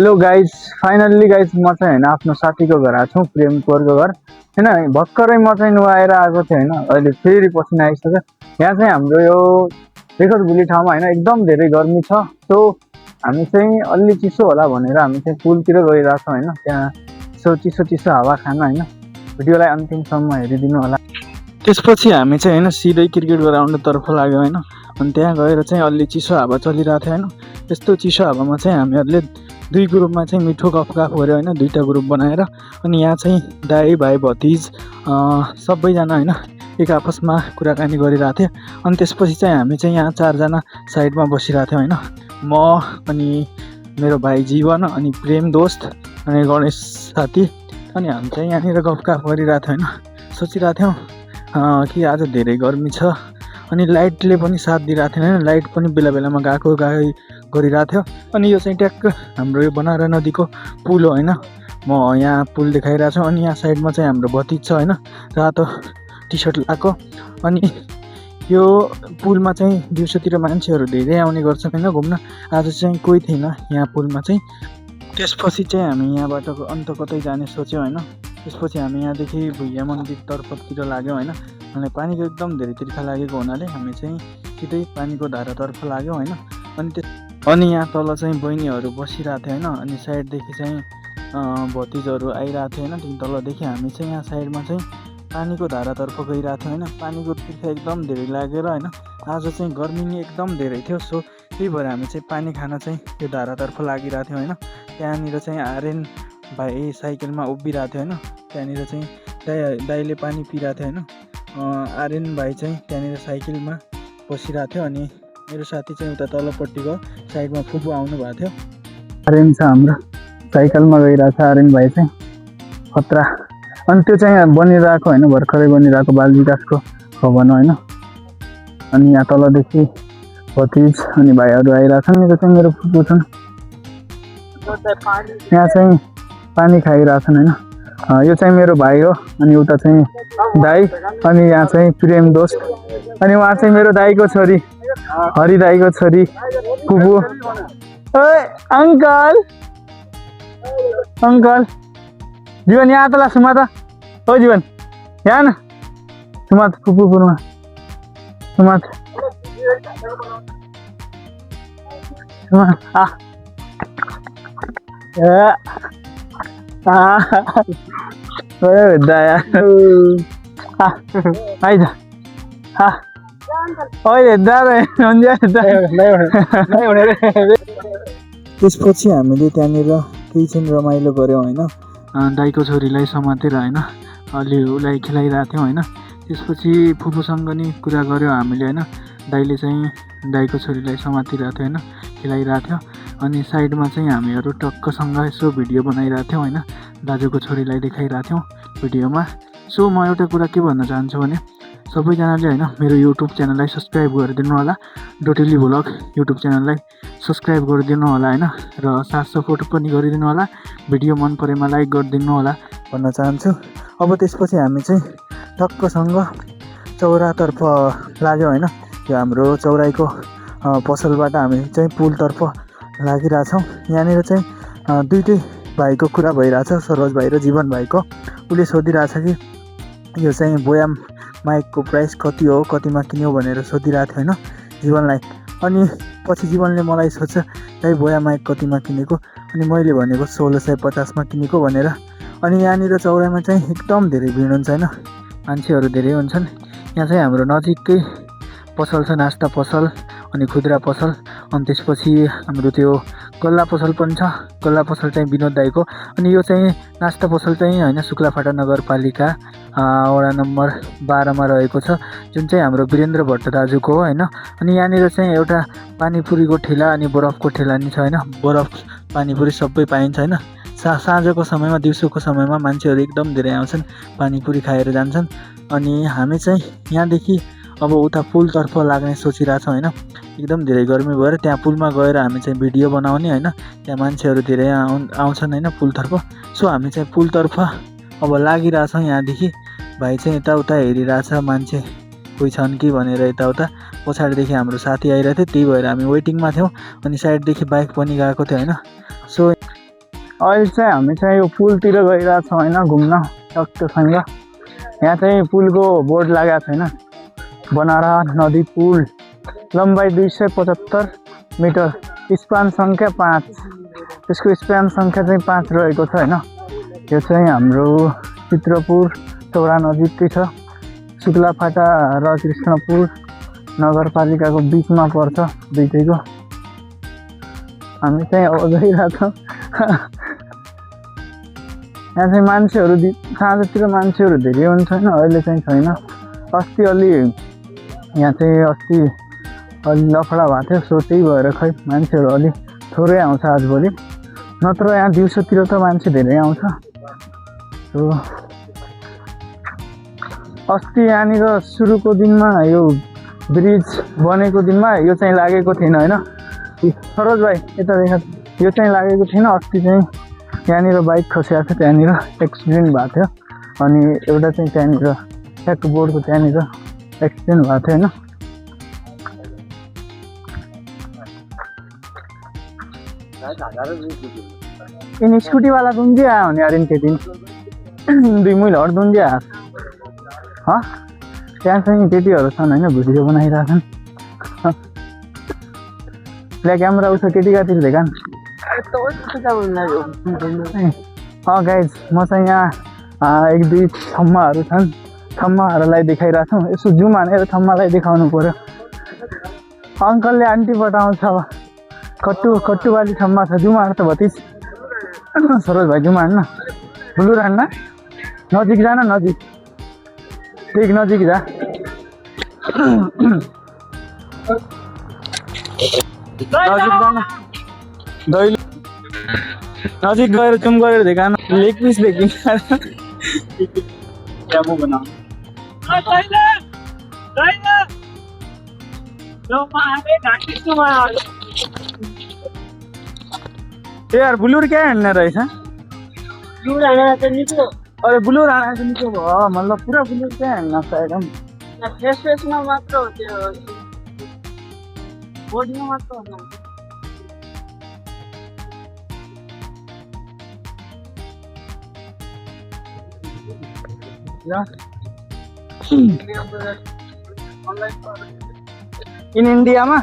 Hello guys, finally guys म चाहिँ होइन आफ्नो साथीको घर आएको छु, प्रेम कोरको घर होइन। भर्खरै म चाहिँ नुहाएर आएको थिएँ होइन, अहिले फेरि पसिना आइसक्यो। यहाँ चाहिँ हाम्रो यो रेखरभुली ठाउँमा होइन एकदम धेरै गर्मी छ। सो हामी चाहिँ अलि चिसो होला भनेर हामी चाहिँ पुलतिर गइरहेको छौँ होइन। त्यहाँ यसो चिसो चिसो हावा खान होइन। भिडियोलाई अन्तिमसम्म हेरिदिनु होला। त्यसपछि हामी चाहिँ होइन सिधै क्रिकेट ग्राउन्डतर्फ लाग्यो होइन। अनि त्यहाँ गएर चाहिँ अलि चिसो हावा चलिरहेको थियो होइन। यस्तो चिसो हावामा चाहिँ हामीहरूले दुई ग्रुपमा चाहिँ मिठो गफगाफ गऱ्यो होइन, दुईवटा ग्रुप बनाएर। अनि यहाँ चाहिँ दाइ भाइ भतिज सबैजना होइन एक आपसमा कुराकानी गरिरहेको थियो। अनि त्यसपछि चाहिँ हामी चाहिँ यहाँ चारजना साइडमा बसिरहेको थियौँ होइन। म अनि मेरो भाइ जीवन अनि प्रेम दोस्त अनि गणेश साथी। अनि हामी चाहिँ यहाँनिर गफगाफ गरिरहेको थियौँ होइन। सोचिरहेको थियौँ कि आज धेरै गर्मी छ। अनि लाइटले पनि साथ दिइरहेको थिएन होइन, लाइट पनि बेला बेलामा गएको गरिरहेको थियो। अनि यो चाहिँ ट्याक्क हाम्रो यो बनारा नदीको पुल हो होइन। म यहाँ पुल देखाइरहेको छु। अनि यहाँ साइडमा चाहिँ हाम्रो भतिज छ होइन, रातो टी सर्ट लगाएको। अनि यो पुलमा चाहिँ दिउँसोतिर मान्छेहरू धेरै आउने गर्छन् होइन घुम्न। आज चाहिँ कोही थिएन यहाँ पुलमा चाहिँ। त्यसपछि चाहिँ हामी यहाँबाट अन्त कतै जाने सोच्यौँ होइन। त्यसपछि हामी यहाँदेखि भुइया मन्दिरतर्फतिर लाग्यौँ होइन। अनि पानीको एकदम धेरै तिर्खा लागेको हुनाले हामी चाहिँ सिधै पानीको धारातर्फ लाग्यौँ होइन। अनि यहाँ तल चाहिँ बहिनीहरू बसिरहेको थियो होइन। अनि साइडदेखि चाहिँ भतिजहरू आइरहेको थियो होइन। तलदेखि हामी चाहिँ यहाँ साइडमा चाहिँ पानीको धारातर्फ गइरहेको थियो होइन। पानीको तिर्खा एकदम धेरै लागेर होइन, आज चाहिँ गर्मी नि एकदम धेरै थियो। सो त्यही भएर हामी चाहिँ पानी खान चाहिँ यो धारातर्फ लागिरहेको थियौँ होइन। त्यहाँनिर चाहिँ आर्यन भाइ साइकलमा उभिरहेको थियो होइन। त्यहाँनिर चाहिँ दाइले पानी पिइरहेको थियो होइन। आर्यन भाइ चाहिँ त्यहाँनिर साइकलमा बसिरहेको थियो। अनि मेरो साथी चाहिँ उता तलपट्टिको साइडमा फुपू आउनु भएको थियो। आर्यन छ हाम्रो साइकलमा गइरहेको छ। आर्यन भाइ चाहिँ खतरा। अनि त्यो चाहिँ बनिरहेको होइन, भर्खरै बनिरहेको बाल विकासको भवन होइन। अनि यहाँ तलदेखि भतिज अनि भाइहरू आइरहेछन्। यो चाहिँ मेरो फुपू छन्, यहाँ चाहिँ पानी खाइरहेछन् होइन। यो चाहिँ मेरो भाइ हो। अनि उता चाहिँ दाई अनि यहाँ चाहिँ प्रेम दोस्त। अनि उहाँ चाहिँ मेरो दाईको छोरी, हरि दाईको छोरी फुपू। ओए अङ्कल अङ्कल जीवन यहाँ तल सुमा त। ओ जीवन यहाँ न सुमात फुपूपुरमा सुमात सुमा दया आइज त्यसपछि हामीले त्यहाँनिर केही चाहिँ रमाइलो गऱ्यौँ होइन। दाइको छोरीलाई समातेर होइन अलि उसलाई खेलाइरहेको थियौँ होइन। त्यसपछि फुपूसँग नि कुरा गऱ्यौँ हामीले होइन। दाइले चाहिँ दाइको छोरीलाई समातिरहेको थियो होइन, खेलाइरहेको थियो। अनि साइडमा चाहिँ हामीहरू टक्कसँग यसो भिडियो बनाइरहेको थियौँ होइन। दाजुको छोरीलाई देखाइरहेको थियौँ भिडियोमा। सो म एउटा कुरा के भन्न चाहन्छु भने सबैजनाले होइन मेरो युट्युब च्यानललाई सब्सक्राइब गरिदिनु होला। डोटेली भ्लग युट्युब च्यानललाई सब्सक्राइब गरिदिनु होला होइन। र साथ सपोर्ट पनि गरिदिनु होला। भिडियो मन परेमा लाइक गरिदिनु होला भन्न चाहन्छु। अब त्यसपछि हामी चाहिँ टक्कसँग चौरातर्फ लाग्यौँ होइन। यो हाम्रो चौराईको पसलबाट हामी चाहिँ पुलतर्फ लागिरहेछौँ। यहाँनिर चाहिँ दुइटै भाइको कुरा भइरहेछ, सरोज भाइ र जीवन भाइको। उसले सोधिरहेछ कि यो चाहिँ बोयाम माइकको प्राइस कति हो, कतिमा किन्यो भनेर सोधिरहेको थियो होइन जीवनलाई। अनि पछि जीवनले मलाई सोध्छ दाइ बोयाम माइक कतिमा किनेको। अनि मैले भनेको 1650 किनेको भनेर। अनि यहाँनिर चौराईमा चाहिँ एकदम धेरै भिड हुन्छ होइन, मान्छेहरू धेरै हुन्छन्। यहाँ चाहिँ हाम्रो नजिकै पसल छ, नास्ता पसल अनि खुद्रा पसल। अनि त्यसपछि हाम्रो त्यो गल्ला पसल पनि छ। गल्ला पसल चाहिँ विनोद दाईको। अनि यो चाहिँ नास्ता पसल चाहिँ होइन शुक्लाफाटा नगरपालिका वडा नम्बर 12मा रहेको छ, जुन चाहिँ हाम्रो वीरेन्द्र भट्ट दाजुको हो होइन। अनि यहाँनिर चाहिँ एउटा पानीपुरीको ठेला अनि बरफको ठेला नि छ होइन। बरफ पानीपुरी सबै पाइन्छ होइन। साँझको समयमा दिउँसोको समयमा मान्छेहरू एकदम धेरै आउँछन्, पानीपुरी खाएर जान्छन्। अनि हामी चाहिँ यहाँदेखि अब उता पुलतर्फ लाग्ने सोचिरहेछौँ होइन। एकदम धेरै गर्मी भएर त्यहाँ पुलमा गएर हामी चाहिँ भिडियो बनाउने होइन। त्यहाँ मान्छेहरू धेरै आउँछन् होइन पुलतर्फ। सो हामी चाहिँ पुलतर्फ अब लागिरहेछौँ। यहाँदेखि भाइ चाहिँ यताउता हेरिरहेछ मान्छे कोही छन् कि भनेर यताउता। पछाडिदेखि हाम्रो साथी आइरहेको थियो, त्यही भएर हामी वेटिङमा थियौँ। अनि साइडदेखि बाइक पनि गएको थियो होइन। सो अहिले चाहिँ हामी चाहिँ यो पुलतिर गइरहेको छौँ होइन घुम्न टक्कसँग। यहाँ चाहिँ पुलको बोर्ड लागेको छैन। बनारा नदी पुल लम्बाइ 275 मिटर, स्पान सङ्ख्या 5, त्यसको स्प्यान सङ्ख्या चाहिँ 5 रहेको छ होइन। यो चाहिँ हाम्रो चित्रपुर चौडा नजिकै छ। शुक्लाफाटा र कृष्णपुर नगरपालिकाको बिचमा पर्छ दुईटैको। हामी चाहिँ अब गइरहेछौँ। यहाँ चाहिँ मान्छेहरू साँझतिर मान्छेहरू धेरै हुन्छ होइन, अहिले चाहिँ छैन। अस्ति अलि यहाँ चाहिँ अस्ति अलि लफडा भएको थियो, सो त्यही भएर खै मान्छेहरू अलि थोरै आउँछ आजभोलि, नत्र यहाँ दिउँसोतिर त मान्छे धेरै आउँछ। सो अस्ति यहाँनिर सुरुको दिनमा यो ब्रिज बनेको दिनमा यो चाहिँ लागेको थिएन होइन। सरोज भाइ यता देखा, यो चाहिँ लागेको थिएन। अस्ति चाहिँ यहाँनिर बाइक खसेको थियो, त्यहाँनिर एक्सिडेन्ट भएको थियो। अनि एउटा चाहिँ त्यहाँनिर ट्याक बोर्डको त्यहाँनिर एक्सिडेन्ट भएको थियो होइन। इन स्कुटी वाला तुम जी आया होने यार इनके दिन 2 महिला और तुम जी आया हाँ त्यहाँ चाहिँ केटीहरू छन् होइन, भिडियो बनाइरहेछन्। ल्या क्यामेरा उस केटी का तिल देखा। गाइज म चाहिँ यहाँ 1-2 थम्माहरू छन्, थम्माहरूलाई देखाइरहेको छु। यसो जुम हानेर थम्मालाई देखाउनु पर्यो। अङ्कलले आन्टी पठाउँछ अब। कट्टुवाली थम्मा छ, जुम हान त भतिस। सरोज भाइ जुम हान्न, ब्लुर हान्न, नजिक जान, नजिक ठीक नजिक जा। नजिक जान दैलो, नजिक गएर जुम गरेर देखान। लेग पिस देखि क्या मुंह बना यार। ब्लूर क्या हान्ने रहेछ? अरे ब्लू राणा चाहिँ निको भयो, मतलब पुरा ब्लू चाहिँ हान्न छ एकदम। फेसमा मात्र हो त्यो, बोडीमा मात्र हो। इन इन्डियामा